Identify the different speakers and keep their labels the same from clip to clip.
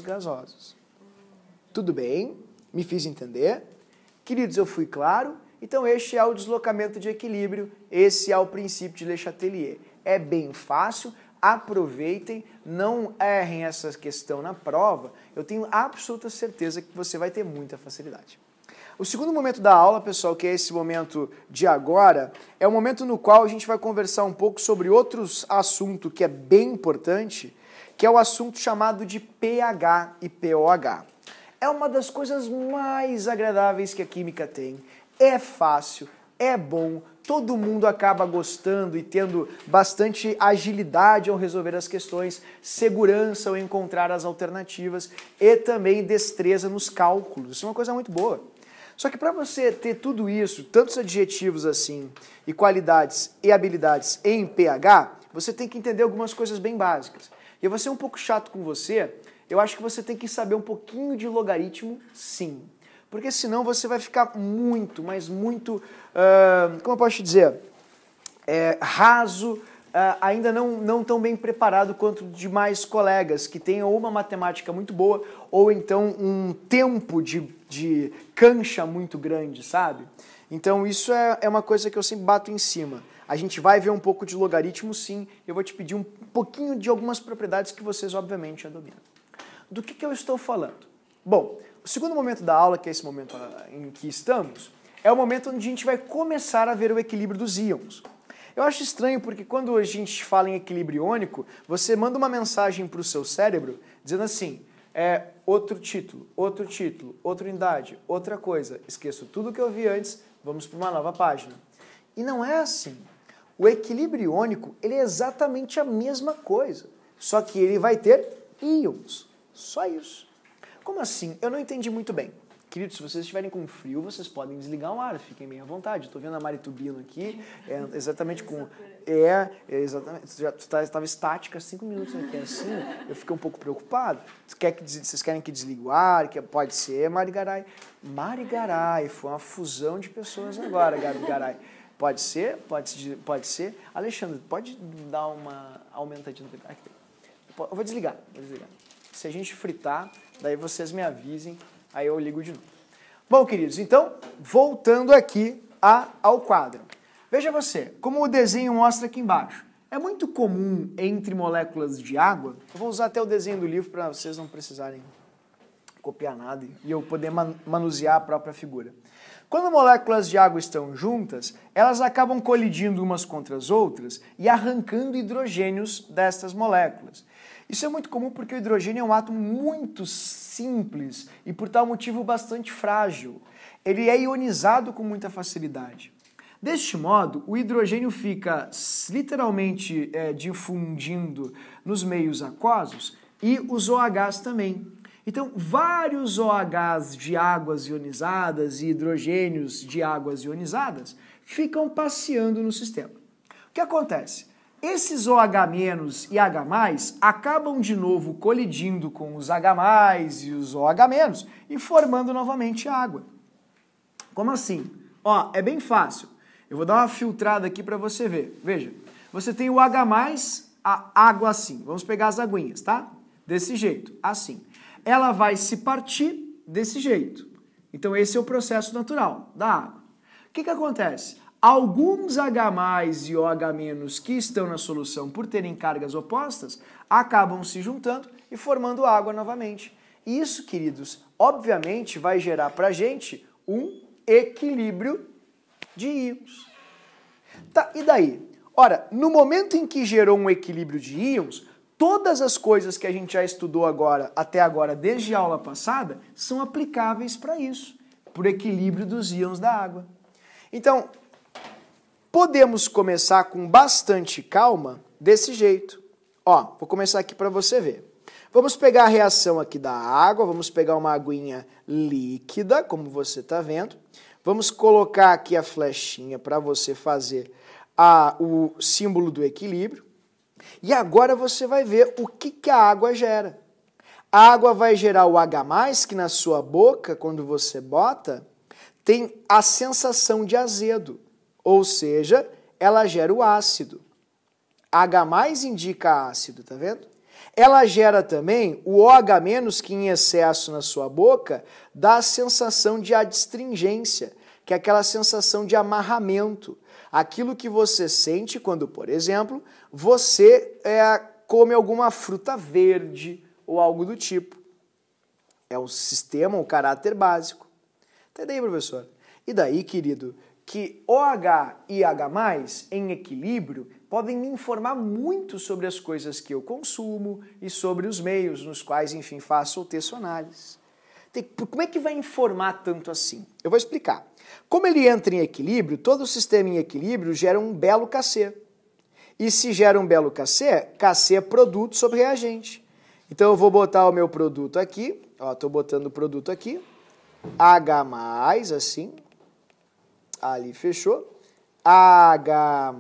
Speaker 1: gasosas. Tudo bem? Me fiz entender? Queridos, eu fui claro? Então este é o deslocamento de equilíbrio, esse é o princípio de Le Chatelier. É bem fácil, aproveitem, não errem essa questão na prova, eu tenho absoluta certeza que você vai ter muita facilidade. O segundo momento da aula, pessoal, que é esse momento de agora, é o momento no qual a gente vai conversar um pouco sobre outros assuntos que é bem importante, que é o assunto chamado de pH e pOH. É uma das coisas mais agradáveis que a química tem. É fácil, é bom, todo mundo acaba gostando e tendo bastante agilidade ao resolver as questões, segurança ao encontrar as alternativas e também destreza nos cálculos. Isso é uma coisa muito boa. Só que para você ter tudo isso, tantos adjetivos assim, e qualidades e habilidades em pH, você tem que entender algumas coisas bem básicas. E eu vou ser um pouco chato com você, eu acho que você tem que saber um pouquinho de logaritmo, sim. Porque senão você vai ficar muito, mas muito, como eu posso te dizer, raso, ainda não tão bem preparado quanto demais colegas que tenham uma matemática muito boa ou então um tempo de cancha muito grande, sabe? Então isso é uma coisa que eu sempre bato em cima. A gente vai ver um pouco de logaritmo, sim, eu vou te pedir um pouquinho de algumas propriedades que vocês obviamente já dominam. Do que eu estou falando? Bom, o segundo momento da aula, que é esse momento em que estamos, é o momento onde a gente vai começar a ver o equilíbrio dos íons. Eu acho estranho porque quando a gente fala em equilíbrio iônico, você manda uma mensagem para o seu cérebro dizendo assim, outro título, outra unidade, outra coisa, esqueço tudo que eu vi antes, vamos para uma nova página. E não é assim. O equilíbrio iônico, ele é exatamente a mesma coisa, só que ele vai ter íons. Só isso. Como assim? Eu não entendi muito bem. Queridos, se vocês estiverem com frio, vocês podem desligar o ar, fiquem bem à vontade. Estou vendo a Mari Tubino aqui, exatamente com... exatamente. Já estava estática 5 minutos aqui assim, eu fiquei um pouco preocupado. Vocês querem que desligue o ar? Pode ser Mari Garay. Mari Garay, foi uma fusão de pessoas agora, Gabi Garay. Pode ser? Pode ser. Alexandre, pode dar uma aumentadinha no aqui. Eu vou desligar. Se a gente fritar, daí vocês me avisem, aí eu ligo de novo. Bom, queridos, então, voltando aqui ao quadro. Veja você, como o desenho mostra aqui embaixo. É muito comum entre moléculas de água, eu vou usar até o desenho do livro para vocês não precisarem copiar nada e eu poder manusear a própria figura. Quando moléculas de água estão juntas, elas acabam colidindo umas contra as outras e arrancando hidrogênios destas moléculas. Isso é muito comum porque o hidrogênio é um átomo muito simples e por tal motivo bastante frágil. Ele é ionizado com muita facilidade. Deste modo, o hidrogênio fica literalmente difundindo nos meios aquosos e os OHs também. Então, vários OHs de águas ionizadas e hidrogênios de águas ionizadas ficam passeando no sistema. O que acontece? Esses OH- e H+, acabam de novo colidindo com os H+, e os OH- e formando novamente água. Como assim? Ó, é bem fácil. Eu vou dar uma filtrada aqui para você ver. Veja, você tem o H+, a água assim. Vamos pegar as aguinhas, tá? Desse jeito, assim. Ela vai se partir desse jeito. Então esse é o processo natural da água. O que acontece? Alguns H+ e OH- que estão na solução por terem cargas opostas, acabam se juntando e formando água novamente. E isso, queridos, obviamente vai gerar para a gente um equilíbrio de íons. Tá, e daí? Ora, no momento em que gerou um equilíbrio de íons, todas as coisas que a gente já estudou até agora, desde a aula passada, são aplicáveis para isso, por equilíbrio dos íons da água. Então, podemos começar com bastante calma desse jeito. Ó, vou começar aqui para você ver. Vamos pegar a reação aqui da água, vamos pegar uma aguinha líquida, como você está vendo. Vamos colocar aqui a flechinha para você fazer o símbolo do equilíbrio. E agora você vai ver o que a água gera. A água vai gerar o H+, que na sua boca, quando você bota, tem a sensação de azedo. Ou seja, ela gera o ácido. H+ indica ácido, tá vendo? Ela gera também o OH- que em excesso na sua boca dá a sensação de adstringência, que é aquela sensação de amarramento. Aquilo que você sente quando, por exemplo, você come alguma fruta verde ou algo do tipo. É um sistema, um caráter básico. Entendeu, professor? E daí, querido, que OH e H+, em equilíbrio, podem me informar muito sobre as coisas que eu consumo e sobre os meios nos quais, enfim, faço ou teço análise. Como é que vai informar tanto assim? Eu vou explicar. Como ele entra em equilíbrio, todo sistema em equilíbrio gera um belo kC. E se gera um belo kC, kC é produto sobre reagente. Então eu vou botar o meu produto aqui, ó, estou botando o produto aqui, H+, assim, ali fechou, H+,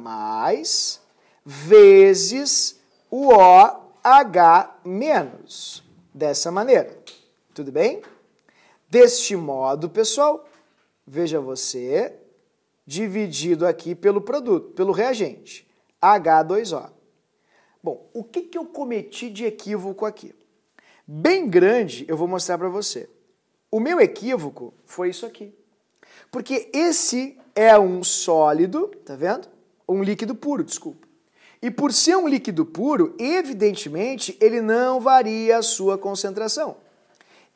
Speaker 1: vezes o OH-, dessa maneira. Tudo bem? Deste modo, pessoal, veja você, dividido aqui pelo produto, pelo reagente, H2O. Bom, o que eu cometi de equívoco aqui? Bem grande, eu vou mostrar para você. O meu equívoco foi isso aqui. Porque esse é um sólido, tá vendo? Um líquido puro, desculpa. E por ser um líquido puro, evidentemente, ele não varia a sua concentração.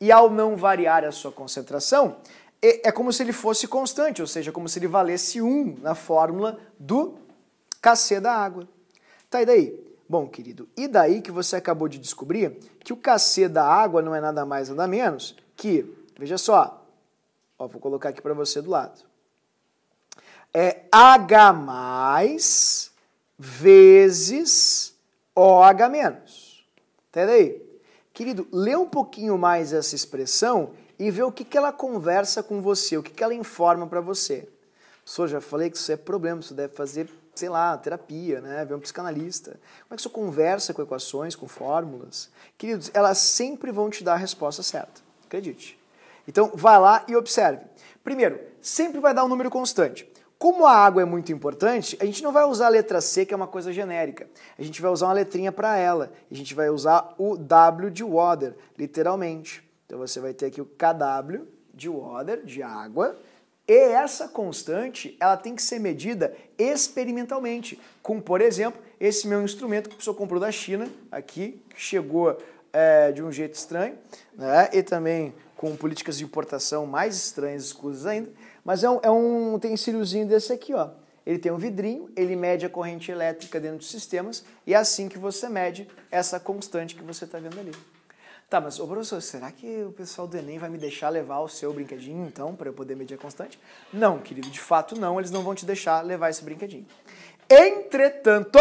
Speaker 1: E ao não variar a sua concentração, é como se ele fosse constante, ou seja, como se ele valesse 1 na fórmula do kC da água. Tá, e daí? Bom, querido, e daí que você acabou de descobrir que o kC da água não é nada mais, nada menos que, veja só, ó, vou colocar aqui para você do lado, é H+ vezes OH-. Tá aí? Querido, lê um pouquinho mais essa expressão e vê o que ela conversa com você, o que ela informa para você. Professor, já falei que isso é problema, você deve fazer, sei lá, terapia, né? Ver um psicanalista. Como é que você conversa com equações, com fórmulas? Queridos, elas sempre vão te dar a resposta certa, acredite. Então, vai lá e observe. Primeiro, sempre vai dar um número constante. Como a água é muito importante, a gente não vai usar a letra C, que é uma coisa genérica. A gente vai usar uma letrinha para ela. A gente vai usar o W de water, literalmente. Então, você vai ter aqui o KW de water, de água. E essa constante, ela tem que ser medida experimentalmente, com, por exemplo, esse meu instrumento que a pessoa comprou da China, aqui, que chegou de um jeito estranho, né? E também com políticas de importação mais estranhas, escusas ainda, mas é um utensíliozinho desse aqui, ó. Ele tem um vidrinho, ele mede a corrente elétrica dentro dos sistemas, e é assim que você mede essa constante que você está vendo ali. Tá, mas, ô professor, será que o pessoal do Enem vai me deixar levar o seu brinquedinho, então, para eu poder medir a constante? Não, querido, de fato não, eles não vão te deixar levar esse brinquedinho. Entretanto,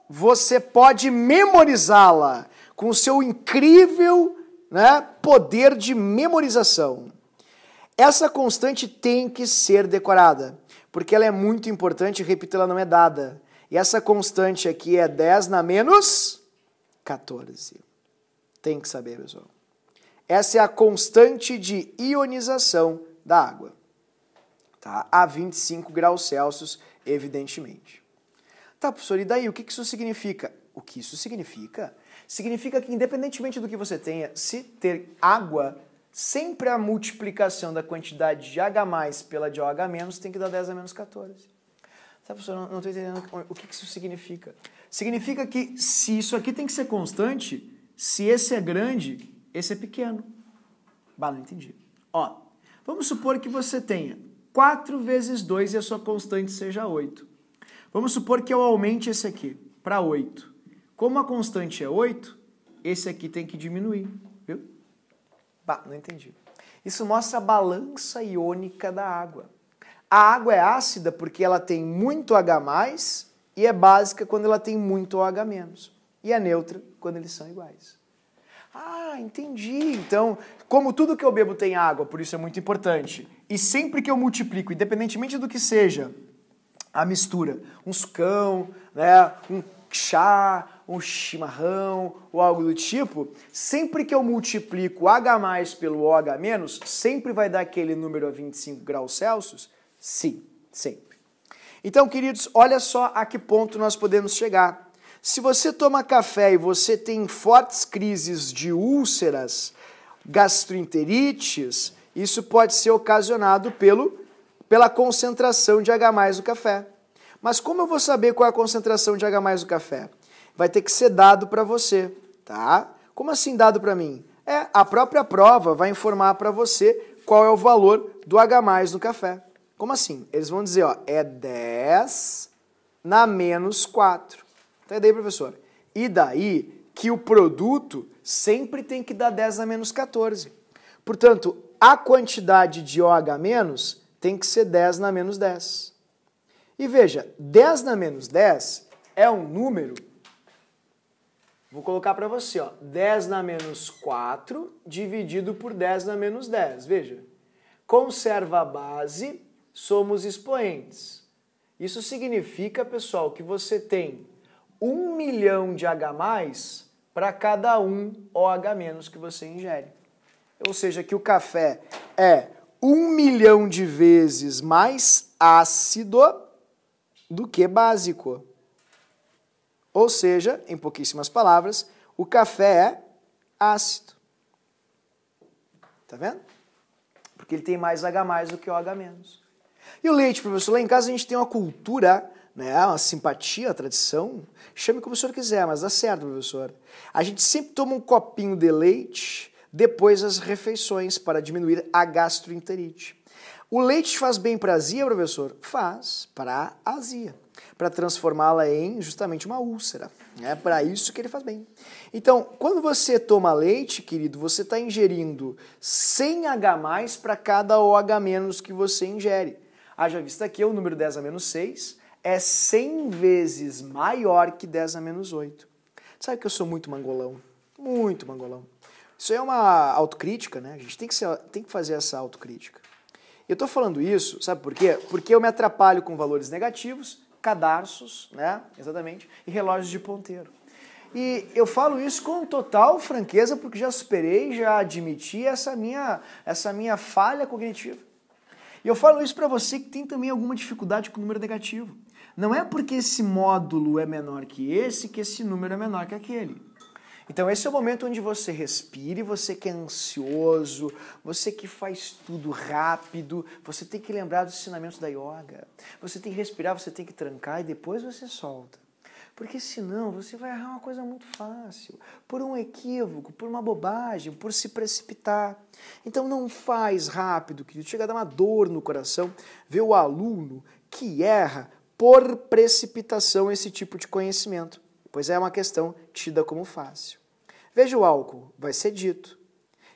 Speaker 1: você pode memorizá-la com o seu incrível, né, poder de memorização. Essa constante tem que ser decorada, porque ela é muito importante, repito, ela não é dada. E essa constante aqui é 10 na menos 14. Tem que saber, pessoal. Essa é a constante de ionização da água. Tá? A 25 graus Celsius, evidentemente. Tá, professor, e daí? O que isso significa? O que isso significa? Significa que, independentemente do que você tenha, se ter água, sempre a multiplicação da quantidade de H+ pela de OH- tem que dar 10 a menos 14. Tá, professor, não estou entendendo o que isso significa. Significa que se isso aqui tem que ser constante, se esse é grande, esse é pequeno. Bah, não entendi. Ó, vamos supor que você tenha 4 vezes 2 e a sua constante seja 8. Vamos supor que eu aumente esse aqui para 8. Como a constante é 8, esse aqui tem que diminuir, viu? Bah, não entendi. Isso mostra a balança iônica da água. A água é ácida porque ela tem muito H+, e é básica quando ela tem muito OH-. E é neutra quando eles são iguais. Ah, entendi. Então, como tudo que eu bebo tem água, por isso é muito importante, e sempre que eu multiplico, independentemente do que seja a mistura, um sucão, né, um chá, um chimarrão ou algo do tipo, sempre que eu multiplico H+ pelo OH-, sempre vai dar aquele número a 25 graus Celsius? Sim, sempre. Então, queridos, olha só a que ponto nós podemos chegar. Se você toma café e você tem fortes crises de úlceras, gastroenterites, isso pode ser ocasionado pela concentração de H+ do café. Mas como eu vou saber qual é a concentração de H+ do café? Vai ter que ser dado para você, tá? Como assim dado para mim? A própria prova vai informar para você qual é o valor do H+ no café. Como assim? Eles vão dizer, ó, é 10 na menos 4. Tá daí, professor? E daí que o produto sempre tem que dar 10 na menos 14. Portanto, a quantidade de OH- tem que ser 10 na menos 10. E veja, 10 na menos 10 é um número, vou colocar para você, ó, 10 na menos 4 dividido por 10 na menos 10. Veja, conserva a base, somos expoentes. Isso significa, pessoal, que você tem 1 milhão de H+ para cada um OH- que você ingere. Ou seja, que o café é 1 milhão de vezes mais ácido do que básico. Ou seja, em pouquíssimas palavras, o café é ácido. Tá vendo? Porque ele tem mais H+ do que OH-. E o leite, professor? Lá em casa a gente tem uma cultura, né, uma simpatia, uma tradição. Chame como o senhor quiser, mas dá certo, professor. A gente sempre toma um copinho de leite depois das refeições para diminuir a gastroenterite. O leite faz bem para a azia, professor? Faz, para a azia. Para transformá-la em justamente uma úlcera. É para isso que ele faz bem. Então, quando você toma leite, querido, você está ingerindo 100 H+ para cada OH- que você ingere. Haja vista aqui, o número 10 a menos 6 é 100 vezes maior que 10 a menos 8. Sabe que eu sou muito mangolão? Muito mangolão. Isso é uma autocrítica, né? A gente tem que fazer essa autocrítica. Eu estou falando isso, sabe por quê? Porque eu me atrapalho com valores negativos, cadarços, né? Exatamente, e relógios de ponteiro. E eu falo isso com total franqueza porque já superei, já admiti essa minha falha cognitiva. E eu falo isso para você que tem também alguma dificuldade com o número negativo. Não é porque esse módulo é menor que esse número é menor que aquele. Então esse é o momento onde você respire, você que é ansioso, você que faz tudo rápido, você tem que lembrar dos ensinamentos da yoga. Você tem que respirar, você tem que trancar e depois você solta. Porque senão você vai errar uma coisa muito fácil, por um equívoco, por uma bobagem, por se precipitar. Então não faz rápido, querido. Chega a dar uma dor no coração ver o aluno que erra por precipitação esse tipo de conhecimento, pois é uma questão tida como fácil. Veja o álcool, vai ser dito.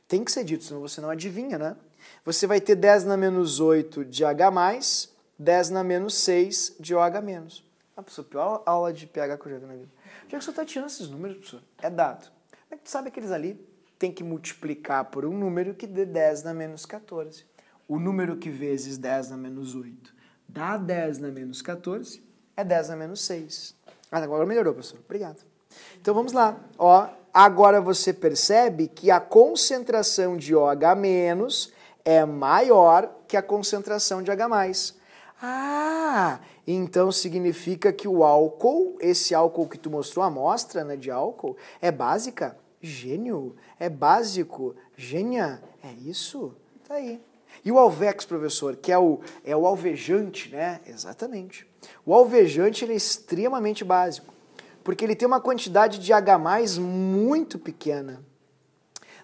Speaker 1: Tem que ser dito, senão você não adivinha, né? Você vai ter 10 na menos 8 de H+, 10 na menos 6 de OH-. A pior aula de pH que eu já vi na vida. Já que você está tirando esses números, professor, é dado. Mas tu sabe que eles ali tem que multiplicar por um número que dê 10 na menos 14. O número que vezes 10 na menos 8 dá 10 na menos 14 é 10 na menos 6. Ah, agora melhorou, professor. Obrigado. Então vamos lá. Ó, agora você percebe que a concentração de OH- é maior que a concentração de H+. Ah, então significa que o álcool, esse álcool que tu mostrou, a amostra, né, de álcool, é básica? Gênio. É básico? Gênia. É isso? Tá aí. E o Alvex, professor, que é o alvejante, né? Exatamente. O alvejante ele é extremamente básico, porque ele tem uma quantidade de H+ muito pequena.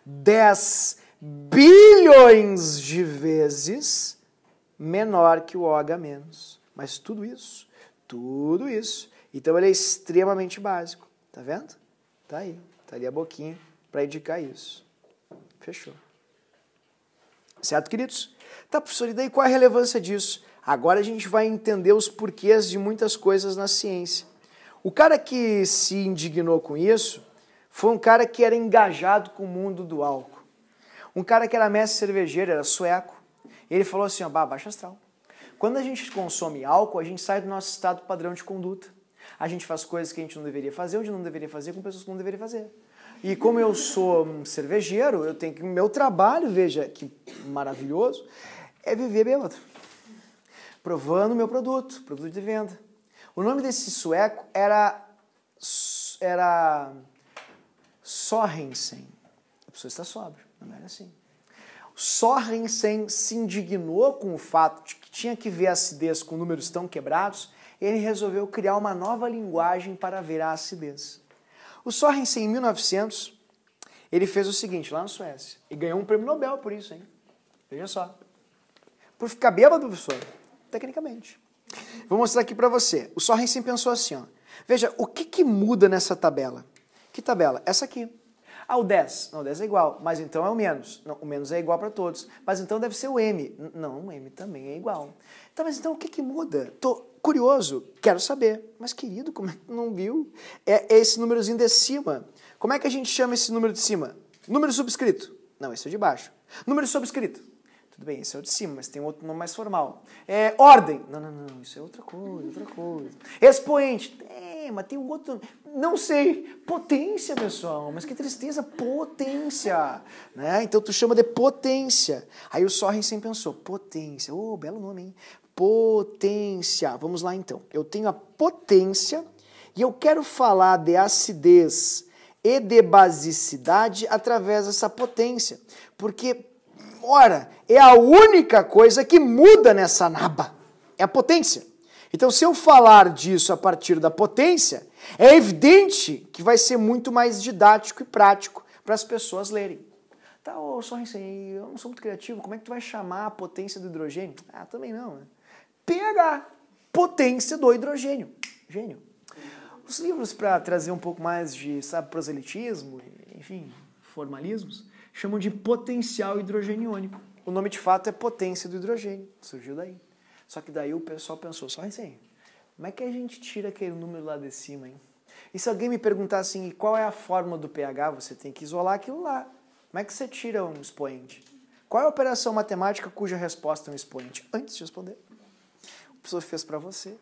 Speaker 1: 10 bilhões de vezes menor que o OH-. Mas tudo isso. Então ele é extremamente básico. Tá vendo? Tá aí. Tá ali a boquinha para indicar isso. Fechou. Certo, queridos? Tá, professor, e daí qual é a relevância disso? Agora a gente vai entender os porquês de muitas coisas na ciência. O cara que se indignou com isso foi um cara que era engajado com o mundo do álcool. Um cara que era mestre cervejeiro, era sueco. Ele falou assim, ó, baixa astral. Quando a gente consome álcool, a gente sai do nosso estado padrão de conduta. A gente faz coisas que a gente não deveria fazer, onde não deveria fazer, com pessoas que não deveria fazer. E como eu sou um cervejeiro, eu tenho que... Meu trabalho, veja que maravilhoso, é viver bêbado. Provando meu produto de venda. O nome desse sueco era era Sorensen. A pessoa está sóbria, não era assim. Sorensen se indignou com o fato de que tinha que ver a acidez com números tão quebrados, e ele resolveu criar uma nova linguagem para ver a acidez. O Sorensen, em 1900, ele fez o seguinte, lá na Suécia, e ganhou um prêmio Nobel por isso, hein? Veja só. Por ficar bêbado, professor? Tecnicamente. Vou mostrar aqui para você. O Sorensen pensou assim, ó. Veja, o que muda nessa tabela? Que tabela? Essa aqui. Ah, o 10. Não, o 10 é igual, mas então é o menos. Não, o menos é igual para todos. Mas então deve ser o M. Não, o M também é igual. Então, mas então o que muda? Tô curioso, quero saber. Mas, querido, como é que não viu? É esse númerozinho de cima. Como é que a gente chama esse número de cima? Número subscrito. Não, esse é o de baixo. Número subscrito. Tudo bem, esse é o de cima, mas tem outro nome mais formal. Ordem. Não, isso é outra coisa. Expoente. Mas tem um outro... Não sei. Potência, pessoal. Mas que tristeza. Potência. Né? Então, tu chama de potência. Aí o Sorensen pensou, potência. Belo nome, hein? Potência. Vamos lá, então. Eu tenho a potência e eu quero falar de acidez e de basicidade através dessa potência. Porque, ora, é a única coisa que muda nessa naba. É a potência. Então, se eu falar disso a partir da potência, é evidente que vai ser muito mais didático e prático para as pessoas lerem. Tá, Sorensen, eu não sou muito criativo, como é que tu vai chamar a potência do hidrogênio? Ah, também não, né? pH, potência do hidrogênio. Gênio. Os livros, para trazer um pouco mais de, proselitismo, enfim, formalismos, chamam de potencial hidrogeniônico. O nome de fato é potência do hidrogênio, surgiu daí. Só que daí o pessoal pensou, só assim, como é que a gente tira aquele número lá de cima, hein? E se alguém me perguntar assim, qual é a fórmula do pH, você tem que isolar aquilo lá. Como é que você tira um expoente? Qual é a operação matemática cuja resposta é um expoente? Antes de responder, o professor fez para você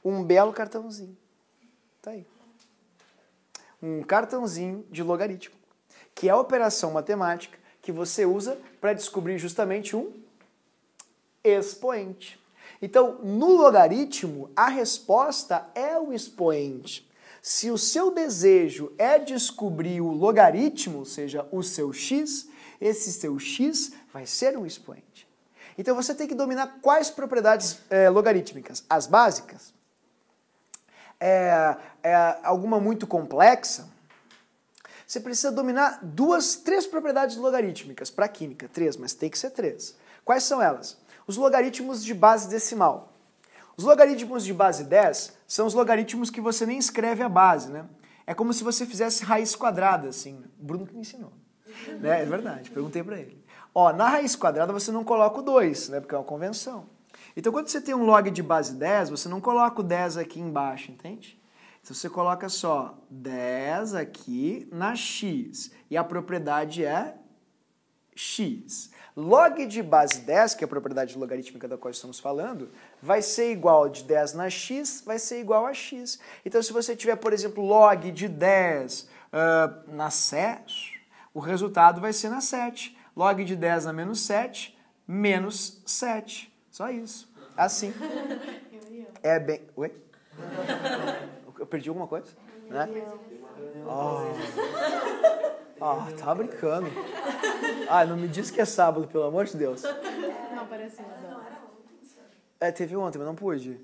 Speaker 1: um belo cartãozinho. Tá aí. Um cartãozinho de logaritmo, que é a operação matemática que você usa para descobrir justamente um expoente. Então, no logaritmo, a resposta é o expoente. Se o seu desejo é descobrir o logaritmo, ou seja, o seu x, esse seu x vai ser um expoente. Então, você tem que dominar quais propriedades logarítmicas? As básicas? Alguma muito complexa? Você precisa dominar três propriedades logarítmicas para química. 3, mas tem que ser 3. Quais são elas? Os logaritmos de base decimal. Os logaritmos de base 10 são os logaritmos que você nem escreve a base, né? É como se você fizesse raiz quadrada, assim. O Bruno que me ensinou. Né? É verdade, perguntei para ele. Na raiz quadrada você não coloca o 2, né? Porque é uma convenção. Então, quando você tem um log de base 10, você não coloca o 10 aqui embaixo, entende? Então, você coloca só 10 aqui na x. E a propriedade é x. Log de base 10, que é a propriedade logarítmica da qual estamos falando, vai ser igual de 10 na x, vai ser igual a x. Então, se você tiver, por exemplo, log de 10 na 7, o resultado vai ser na 7. Log de 10 na menos 7, menos 7. Só isso. Assim. É bem... Oi? Eu perdi alguma coisa? Né? Tá brincando. Não me diz que é sábado, pelo amor de Deus.
Speaker 2: Não, pareceu.
Speaker 1: Teve ontem, mas não pude.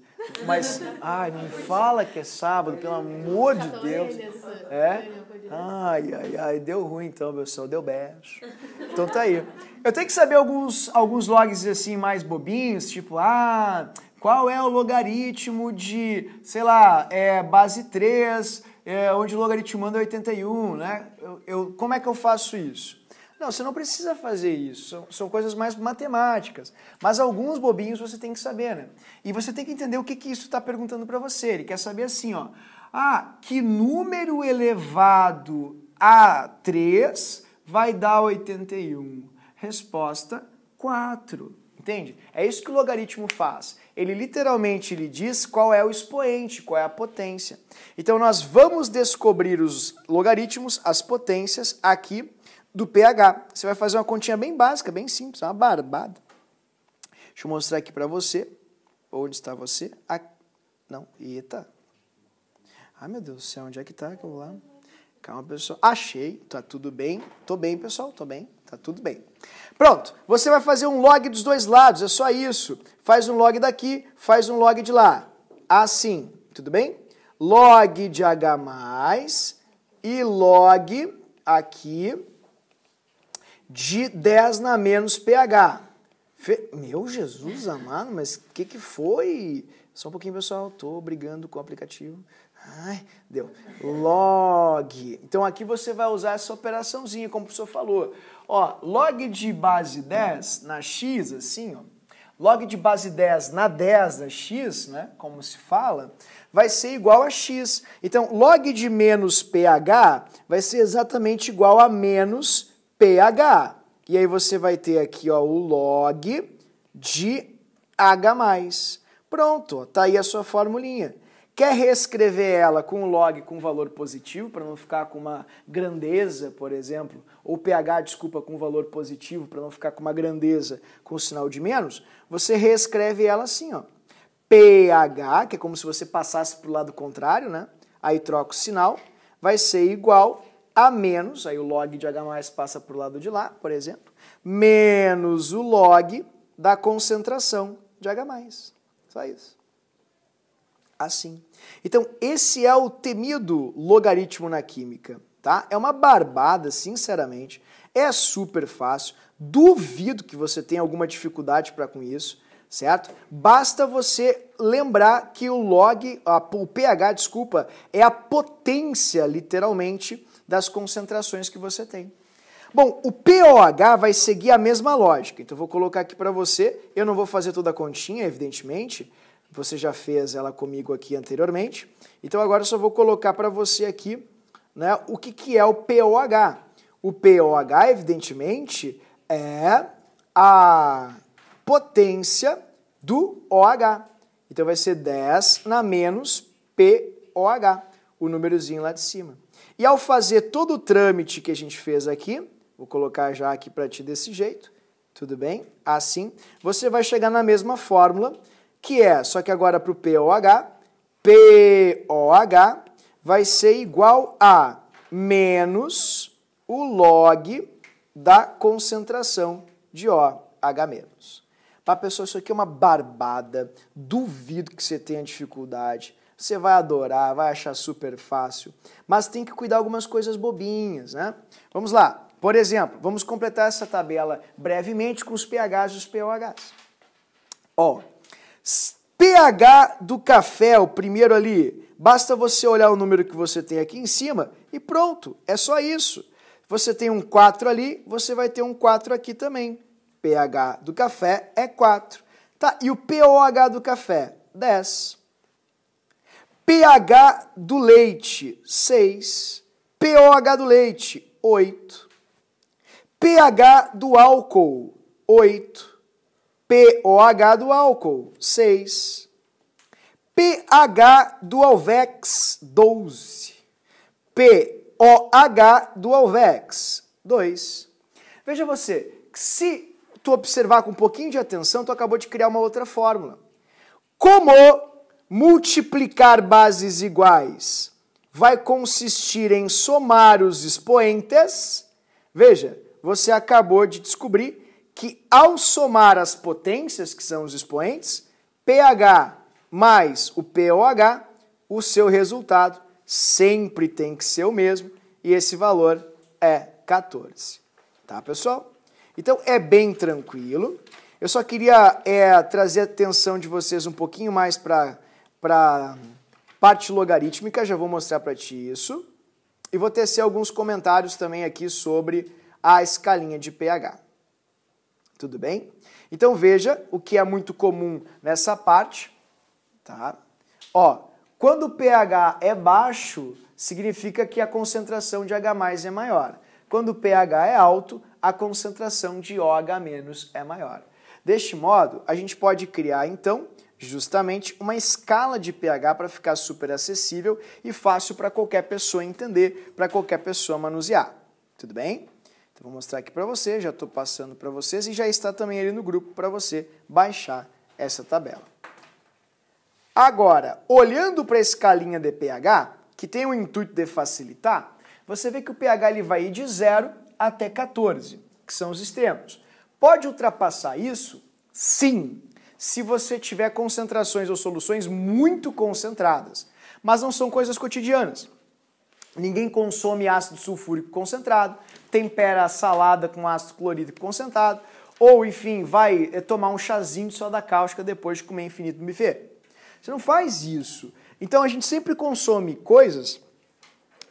Speaker 1: Mas, não me fala que é sábado, pelo amor de Deus. Deu ruim então, pessoal, deu beijo. Então tá aí. Eu tenho que saber alguns logs assim mais bobinhos, tipo, qual é o logaritmo de, sei lá, base 3, onde o logaritmando é 81, né? Como é que eu faço isso? Não, você não precisa fazer isso, são coisas mais matemáticas. Mas alguns bobinhos você tem que saber, né? E você tem que entender o que isso está perguntando para você. Ele quer saber assim, que número elevado a 3 vai dar 81? Resposta, 4. Entende? É isso que o logaritmo faz. Ele literalmente lhe diz qual é o expoente, qual é a potência. Então nós vamos descobrir os logaritmos, as potências aqui do pH. Você vai fazer uma continha bem básica, bem simples, uma barbada. Deixa eu mostrar aqui para você. Onde está você? Não, eita. Ai, meu Deus do céu, onde é que tá que eu vou lá? Calma, pessoal. Achei, tá tudo bem. Tô bem, pessoal, tô bem. Tá tudo bem. Pronto, você vai fazer um log dos dois lados, é só isso. Faz um log daqui, faz um log de lá. Assim, tudo bem? Log de H+, e log aqui de 10 na menos pH. Meu Jesus amado, mas o que foi? Só um pouquinho, pessoal, tô brigando com o aplicativo. Ai, deu. Log. Então aqui você vai usar essa operaçãozinha, como o professor falou. Ó, log de base 10 na x, assim, ó. Log de base 10 na 10 da x, né, como se fala, vai ser igual a x. Então, log de menos pH vai ser exatamente igual a menos pH. E aí você vai ter aqui, ó, o log de H+. Pronto, tá aí a sua formulinha. Quer reescrever ela com o log com valor positivo, para não ficar com uma grandeza, por exemplo, ou pH, desculpa, com valor positivo, para não ficar com uma grandeza com o sinal de menos, você reescreve ela assim, ó. pH, que é como se você passasse para o lado contrário, né? Aí troca o sinal, vai ser igual a menos, aí o log de H+ passa para o lado de lá, por exemplo, menos o log da concentração de H+. Só isso. Assim. Então, esse é o temido logaritmo na química, tá? É uma barbada, sinceramente. É super fácil. Duvido que você tenha alguma dificuldade para com isso, certo? Basta você lembrar que o pH, desculpa, é a potência, literalmente, das concentrações que você tem. Bom, o pOH vai seguir a mesma lógica. Então, eu vou colocar aqui para você. Eu não vou fazer toda a continha, evidentemente. Você já fez ela comigo aqui anteriormente. Então, agora eu só vou colocar para você aqui, né, o que é o pOH. O pOH, evidentemente, é a potência do OH. Então, vai ser 10 na menos pOH, o númerozinho lá de cima. E ao fazer todo o trâmite que a gente fez aqui, vou colocar já aqui para ti desse jeito, tudo bem? Assim, você vai chegar na mesma fórmula, que é, só que agora para o pOH vai ser igual a menos o log da concentração de OH-. Para pessoal, isso aqui é uma barbada, duvido que você tenha dificuldade, você vai adorar, vai achar super fácil, mas tem que cuidar algumas coisas bobinhas, né? Vamos lá, por exemplo, vamos completar essa tabela brevemente com os pHs e os pOHs. Ó, pH do café, o primeiro ali, basta você olhar o número que você tem aqui em cima e pronto, é só isso. Você tem um 4 ali, você vai ter um 4 aqui também. pH do café é 4. Tá, e o pOH do café? 10. pH do leite, 6. pOH do leite, 8. pH do álcool, 8. pOH do álcool, 6. pH do Alvex, 12. pOH do Alvex, 2. Veja você, se tu observar com um pouquinho de atenção, tu acabou de criar uma outra fórmula. Como multiplicar bases iguais vai consistir em somar os expoentes, veja, você acabou de descobrir que ao somar as potências, que são os expoentes, pH mais o pOH, o seu resultado sempre tem que ser o mesmo, e esse valor é 14. Tá, pessoal? Então, é bem tranquilo. Eu só queria trazer a atenção de vocês um pouquinho mais para a parte logarítmica, já vou mostrar para ti isso, e vou tecer alguns comentários também aqui sobre a escalinha de pH. Tudo bem? Então veja o que é muito comum nessa parte, tá? Ó, quando o pH é baixo, significa que a concentração de H+ é maior. Quando o pH é alto, a concentração de OH- é maior. Deste modo, a gente pode criar, então, justamente uma escala de pH para ficar super acessível e fácil para qualquer pessoa entender, para qualquer pessoa manusear. Tudo bem? Então, vou mostrar aqui para você, já estou passando para vocês e já está também ali no grupo para você baixar essa tabela. Agora, olhando para a escalinha de pH, que tem o intuito de facilitar, você vê que o pH ele vai ir de 0 até 14, que são os extremos. Pode ultrapassar isso? Sim, se você tiver concentrações ou soluções muito concentradas, mas não são coisas cotidianas. Ninguém consome ácido sulfúrico concentrado, tempera a salada com ácido clorídrico concentrado, ou, enfim, vai tomar um chazinho de soda cáustica depois de comer infinito no buffet. Você não faz isso. Então a gente sempre consome coisas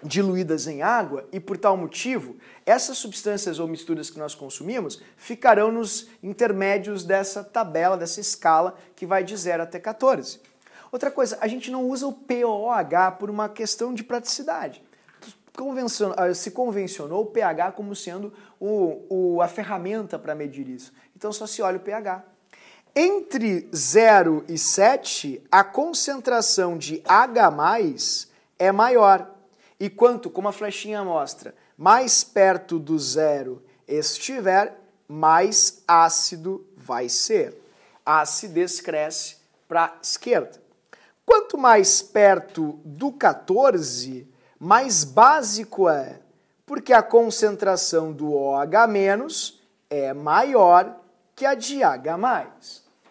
Speaker 1: diluídas em água e, por tal motivo, essas substâncias ou misturas que nós consumimos ficarão nos intermédios dessa tabela, dessa escala que vai de 0 até 14. Outra coisa, a gente não usa o POH por uma questão de praticidade. Se convencionou o pH como sendo a ferramenta para medir isso. Então só se olha o pH. Entre 0 e 7, a concentração de H+ é maior. E quanto, como a flechinha mostra, mais perto do 0 estiver, mais ácido vai ser. A acidez cresce para a esquerda. Quanto mais perto do 14, mais básico é, porque a concentração do OH- é maior que a de H+.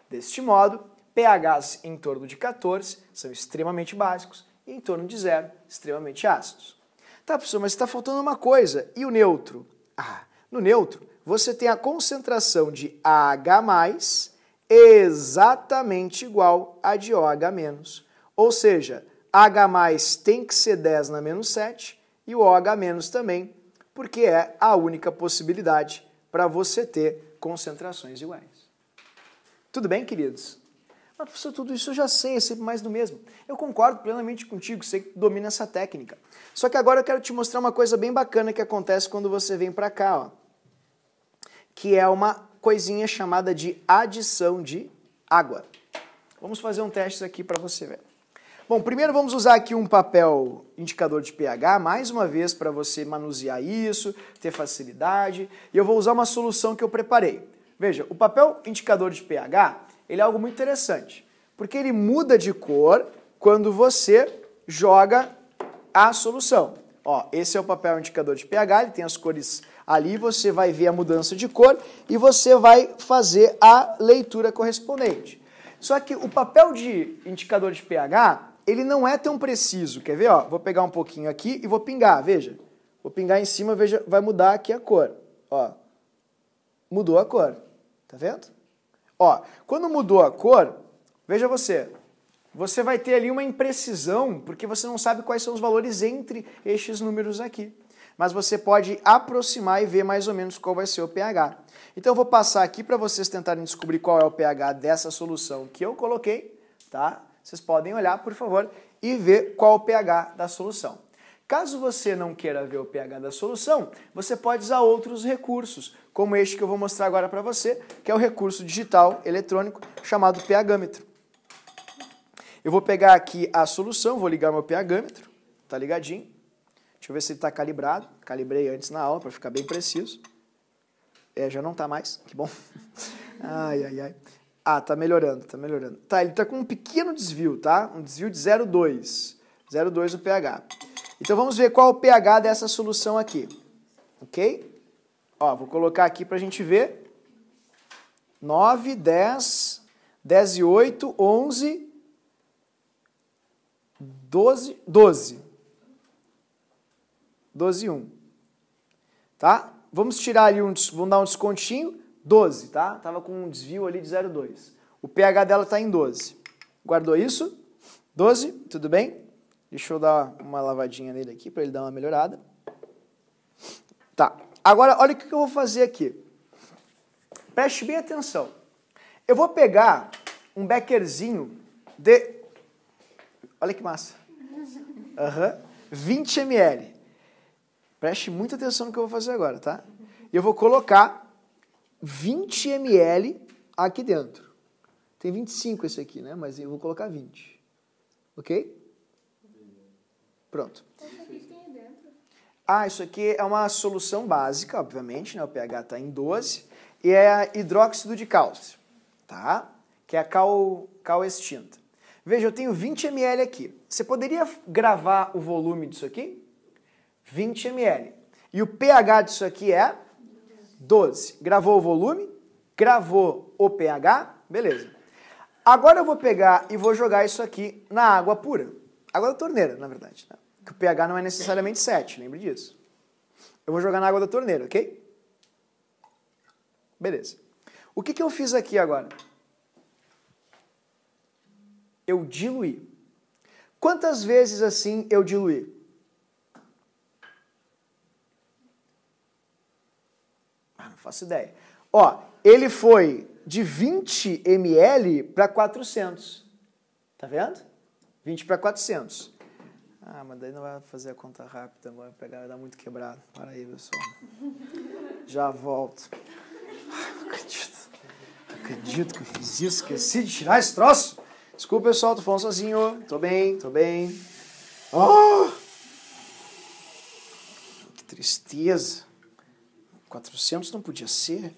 Speaker 1: Deste modo, pHs em torno de 14 são extremamente básicos e em torno de 0, extremamente ácidos. Tá, professor, mas está faltando uma coisa. E o neutro? No neutro, você tem a concentração de H+ exatamente igual à de OH-. Ou seja, H+ tem que ser 10 na menos 7 e o OH- também, porque é a única possibilidade para você ter concentrações iguais. Tudo bem, queridos? Mas, professor, tudo isso eu já sei, é sempre mais do mesmo. Eu concordo plenamente contigo, sei que domina essa técnica. Só que agora eu quero te mostrar uma coisa bem bacana que acontece quando você vem para cá, ó, que é uma coisinha chamada de adição de água. Vamos fazer um teste aqui para você ver. Bom, primeiro vamos usar aqui um papel indicador de pH, mais uma vez para você manusear isso, ter facilidade. E eu vou usar uma solução que eu preparei. Veja, o papel indicador de pH, ele é algo muito interessante, porque ele muda de cor quando você joga a solução. Ó, esse é o papel indicador de pH, ele tem as cores ali, você vai ver a mudança de cor e você vai fazer a leitura correspondente. Só que o papel de indicador de pH, ele não é tão preciso. Quer ver? Ó, vou pegar um pouquinho aqui e vou pingar, veja. Vou pingar em cima, veja, vai mudar aqui a cor. Ó, mudou a cor. Tá vendo? Ó, quando mudou a cor, veja você vai ter ali uma imprecisão, porque você não sabe quais são os valores entre estes números aqui. Mas você pode aproximar e ver mais ou menos qual vai ser o pH. Então eu vou passar aqui para vocês tentarem descobrir qual é o pH dessa solução que eu coloquei, tá? Vocês podem olhar, por favor, e ver qual é o pH da solução. Caso você não queira ver o pH da solução, você pode usar outros recursos, como este que eu vou mostrar agora para você, que é o recurso digital eletrônico chamado pHmetro. Eu vou pegar aqui a solução, vou ligar meu pHmetro, tá ligadinho. Deixa eu ver se ele está calibrado. Calibrei antes na aula para ficar bem preciso. Já não está mais, que bom. Ai, ai, ai. Ah, tá melhorando, tá melhorando. Tá, ele tá com um pequeno desvio, tá? Um desvio de 0,2. 0,2 o pH. Então vamos ver qual é o pH dessa solução aqui. Ok? Ó, vou colocar aqui pra gente ver. 9, 10, 10 e 8, 11, 12, 12. 12 e 1. Tá? Vamos tirar ali vamos dar um descontinho. 12, tá? Tava com um desvio ali de 0,2. O pH dela tá em 12. Guardou isso? 12, tudo bem? Deixa eu dar uma lavadinha nele aqui para ele dar uma melhorada. Tá. Agora, olha o que eu vou fazer aqui. Preste bem atenção. Eu vou pegar um bekerzinho de... Olha que massa. 20 ml. Preste muita atenção no que eu vou fazer agora, tá? E eu vou colocar 20 ml aqui dentro. Tem 25 esse aqui, né? Mas eu vou colocar 20. Ok? Pronto. Isso aqui é uma solução básica, obviamente, né? O pH está em 12. E é hidróxido de cálcio, tá? Que é a cal extinta. Veja, eu tenho 20 ml aqui. Você poderia gravar o volume disso aqui? 20 ml. E o pH disso aqui é 12. Gravou o volume? Gravou o pH? Beleza. Agora eu vou pegar e vou jogar isso aqui na água pura. Água da torneira, na verdade. Né? Que o pH não é necessariamente 7, lembre disso. Eu vou jogar na água da torneira, ok? Beleza. O que eu fiz aqui agora? Eu diluí. Quantas vezes assim eu diluí? Não faço ideia. Ó, ele foi de 20 ml para 400. Tá vendo? 20 para 400. Ah, mas daí não vai fazer a conta rápida, vai pegar, vai dar muito quebrado. Para aí, pessoal. Já volto. Ai, não acredito. Não acredito que eu fiz isso. Esqueci de tirar esse troço. Desculpa, pessoal, tô falando sozinho. Tô bem, tô bem. Oh! Que tristeza. 400 não podia ser.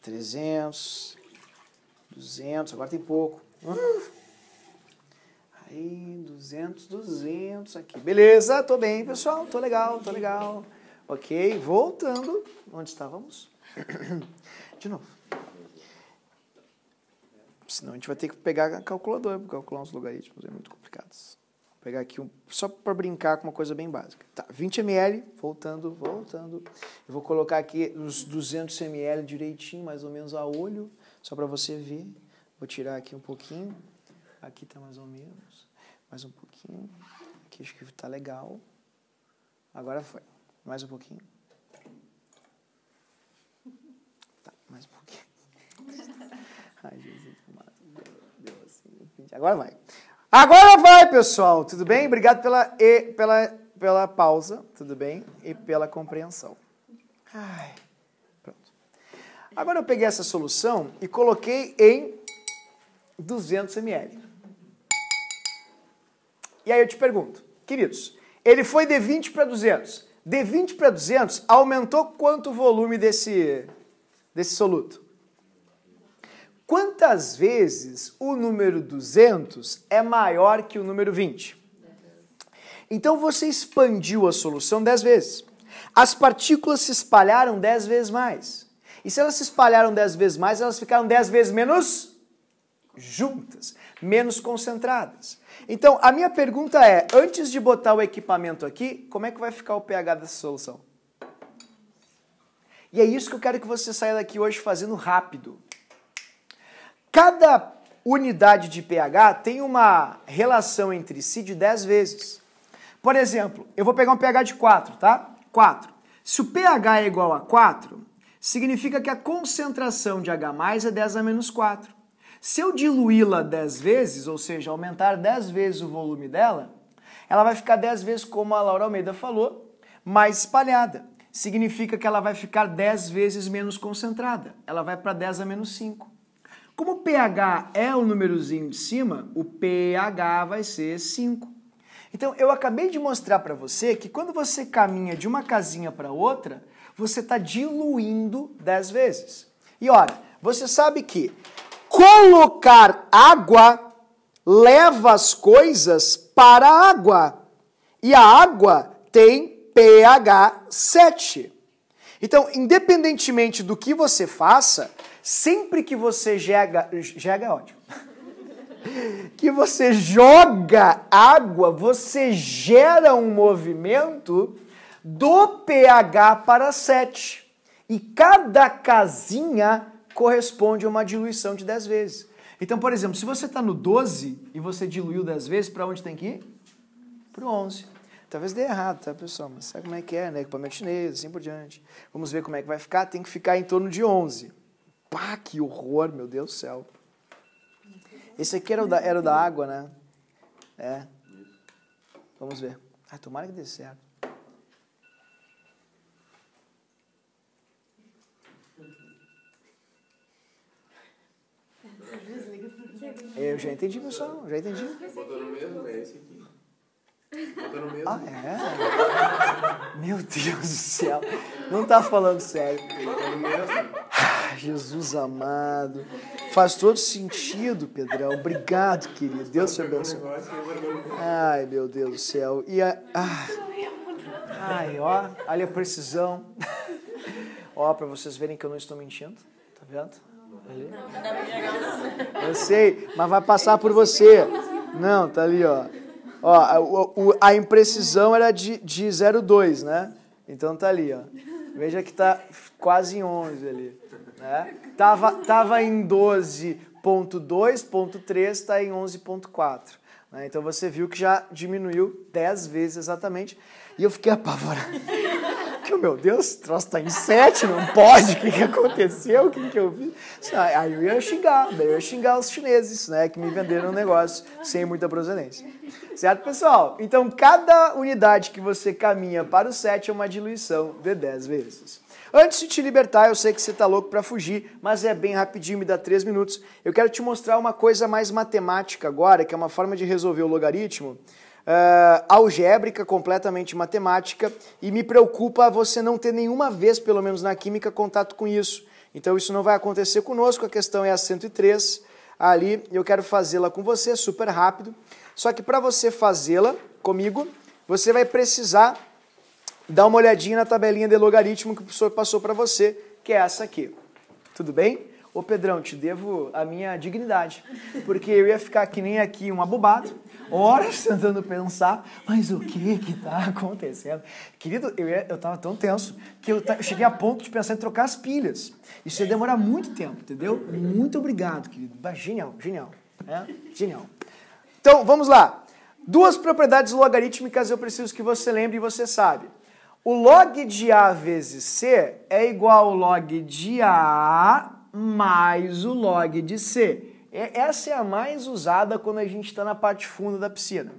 Speaker 1: 300. 200, agora tem pouco. Aí, 200 aqui. Beleza, tô bem, pessoal. Tô legal, tô legal. Ok, voltando. Onde estávamos? De novo. Senão a gente vai ter que pegar a calculadora para calcular uns logaritmos, é muito complicados. Vou pegar aqui só para brincar com uma coisa bem básica. Tá, 20 ml, voltando. Eu vou colocar aqui os 200 ml direitinho, mais ou menos a olho, só para você ver. Vou tirar aqui um pouquinho. Aqui tá mais ou menos. Mais um pouquinho. Aqui acho que tá legal. Agora foi. Mais um pouquinho. Tá, mais um pouquinho. Ai, Jesus. Deu assim. Agora vai. Agora vai, pessoal. Tudo bem? Obrigado pela pausa. Tudo bem? E pela compreensão. Ai, pronto. Agora eu peguei essa solução e coloquei em 200 ml. E aí eu te pergunto, queridos, ele foi de 20 para 200. De 20 para 200, aumentou quanto o volume desse soluto? Quantas vezes o número 200 é maior que o número 20? Então você expandiu a solução 10 vezes. As partículas se espalharam 10 vezes mais. E se elas se espalharam 10 vezes mais, elas ficaram 10 vezes menos juntas, menos concentradas. Então, a minha pergunta é, antes de botar o equipamento aqui, como é que vai ficar o pH dessa solução? E é isso que eu quero que você saia daqui hoje fazendo rápido. Cada unidade de pH tem uma relação entre si de 10 vezes. Por exemplo, eu vou pegar um pH de 4, tá? 4. Se o pH é igual a 4, significa que a concentração de H+ é 10 a menos 4. Se eu diluí-la 10 vezes, ou seja, aumentar 10 vezes o volume dela, ela vai ficar 10 vezes, como a Laura Almeida falou, mais espalhada. Significa que ela vai ficar 10 vezes menos concentrada. Ela vai para 10 a menos 5. Como o pH é o númerozinho de cima, o pH vai ser 5. Então, eu acabei de mostrar para você que quando você caminha de uma casinha para outra, você está diluindo 10 vezes. E olha, você sabe que colocar água leva as coisas para a água. E a água tem pH 7. Então, independentemente do que você faça, sempre que você joga é ótimo. Que você joga água, você gera um movimento do pH para 7. E cada casinha corresponde a uma diluição de 10 vezes. Então, por exemplo, se você está no 12 e você diluiu 10 vezes, para onde tem que ir? Para o 11. Talvez dê errado, tá, pessoal? Mas sabe como é que é, né? Equipamento chinês, assim por diante. Vamos ver como é que vai ficar. Tem que ficar em torno de 11. Pá, que horror, meu Deus do céu. Esse aqui era o da água, né? É. Vamos ver. Ah, tomara que dê certo. Eu já entendi, pessoal. Já entendi.
Speaker 2: Botou no mesmo, é esse aqui. Botou no mesmo.
Speaker 1: Ah, é? Meu Deus do céu. Não tá falando sério.
Speaker 2: Botou no mesmo.
Speaker 1: Ah, Jesus amado. Faz todo sentido, Pedrão. Obrigado, querido. Deus te abençoe. Ai, meu Deus do céu. Ai, ó, olha a precisão. Ó, pra vocês verem que eu não estou mentindo. Tá vendo? Ali. Eu sei, mas vai passar por você. Não, tá ali, ó. Ó, a imprecisão era de 0,2, né? Então tá ali, ó. Veja que tá quase em 11 ali, né? Tava em 12.2.3, tá em 11.4. Né? Então você viu que já diminuiu 10 vezes exatamente. E eu fiquei apavorado. Que, meu Deus, o troço tá em 7, não pode. O que aconteceu? O que eu fiz? Aí eu ia xingar os chineses, né, que me venderam um negócio sem muita procedência. Certo, pessoal? Então, cada unidade que você caminha para o 7 é uma diluição de 10 vezes. Antes de te libertar, eu sei que você tá louco para fugir, mas é bem rapidinho, me dá 3 minutos. Eu quero te mostrar uma coisa mais matemática agora, que é uma forma de resolver o logaritmo. Algébrica, completamente matemática, e me preocupa você não ter nenhuma vez, pelo menos na química, contato com isso. Então isso não vai acontecer conosco, a questão é a 103 ali, eu quero fazê-la com você, super rápido. Só que para você fazê-la comigo, você vai precisar dar uma olhadinha na tabelinha de logaritmo que o professor passou para você, que é essa aqui. Tudo bem? Ô Pedrão, te devo a minha dignidade, porque eu ia ficar que nem aqui um abobado, horas tentando pensar, mas o que está acontecendo? Querido, eu estava tão tenso que eu cheguei a ponto de pensar em trocar as pilhas. Isso ia demorar muito tempo, entendeu? Muito obrigado, querido. Genial, genial. Genial. Então, vamos lá. 2 propriedades logarítmicas eu preciso que você lembre e você sabe. O log de A vezes C é igual ao log de A mais o log de C. Essa é a mais usada quando a gente está na parte funda da piscina.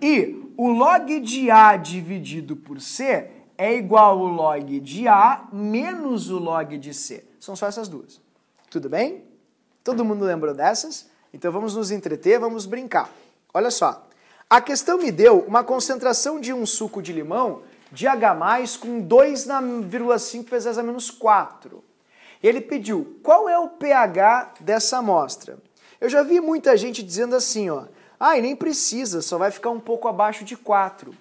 Speaker 1: E o log de A dividido por C é igual ao log de A menos o log de C. São só essas duas. Tudo bem? Todo mundo lembrou dessas? Então vamos nos entreter, vamos brincar. Olha só. A questão me deu uma concentração de um suco de limão de H+, com 2,5 vezes 10 a menos 4. Ele pediu, qual é o pH dessa amostra? Eu já vi muita gente dizendo assim, ó, nem precisa, só vai ficar um pouco abaixo de 4.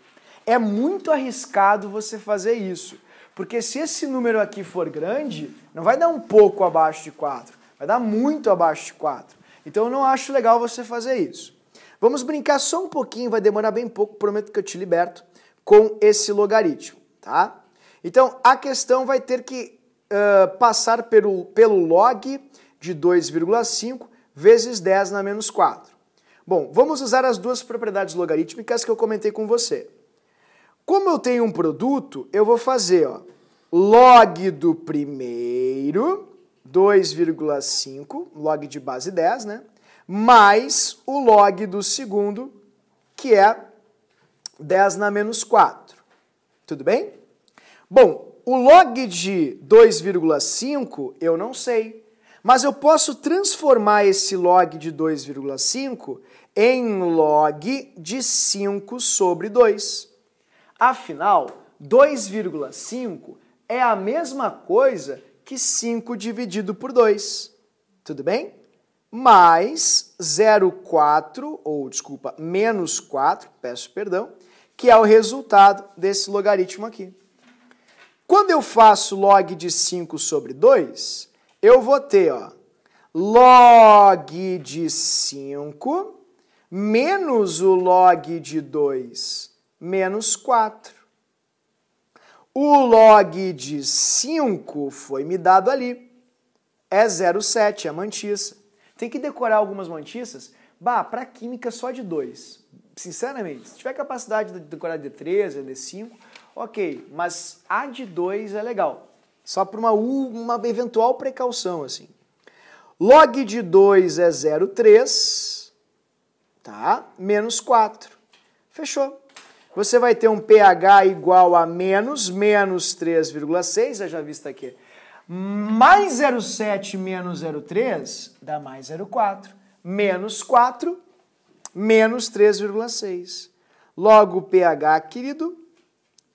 Speaker 1: É muito arriscado você fazer isso, porque se esse número aqui for grande, não vai dar um pouco abaixo de 4, vai dar muito abaixo de 4. Então eu não acho legal você fazer isso. Vamos brincar só um pouquinho, vai demorar bem pouco, prometo que eu te liberto, com esse logaritmo, tá? Então a questão vai ter que passar pelo log de 2,5 vezes 10 na menos 4. Bom, vamos usar as 2 propriedades logarítmicas que eu comentei com você. Como eu tenho um produto, eu vou fazer log do primeiro, 2,5, log de base 10, né? Mais o log do segundo, que é 10 na menos 4. Tudo bem? Bom, o log de 2,5 eu não sei, mas eu posso transformar esse log de 2,5 em log de 5 sobre 2. Afinal, 2,5 é a mesma coisa que 5 dividido por 2. Tudo bem? Mais 0,4, menos 4, peço perdão, que é o resultado desse logaritmo aqui. Quando eu faço log de 5 sobre 2, eu vou ter log de 5 menos o log de 2 menos 4. O log de 5 foi me dado ali. É 0,7, a mantiça. Tem que decorar algumas mantiças. Para química só de 2. Sinceramente, se tiver capacidade de decorar de 3, de 5, ok. Mas a de 2 é legal. Só por uma eventual precaução, assim. Log de 2 é 0,3, tá? Menos 4. Fechou. Você vai ter um pH igual a menos 3,6, já visto aqui. Mais 0,7 menos 0,3 dá mais 0,4. Menos 4, menos 3,6. Logo, o pH, querido,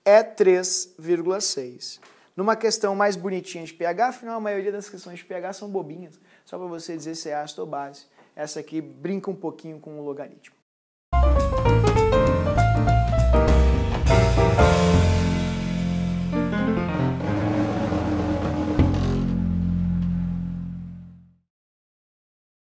Speaker 1: é 3,6. Numa questão mais bonitinha de pH, afinal, a maioria das questões de pH são bobinhas. só para você dizer se é ácido ou base. Essa aqui brinca um pouquinho com o logaritmo.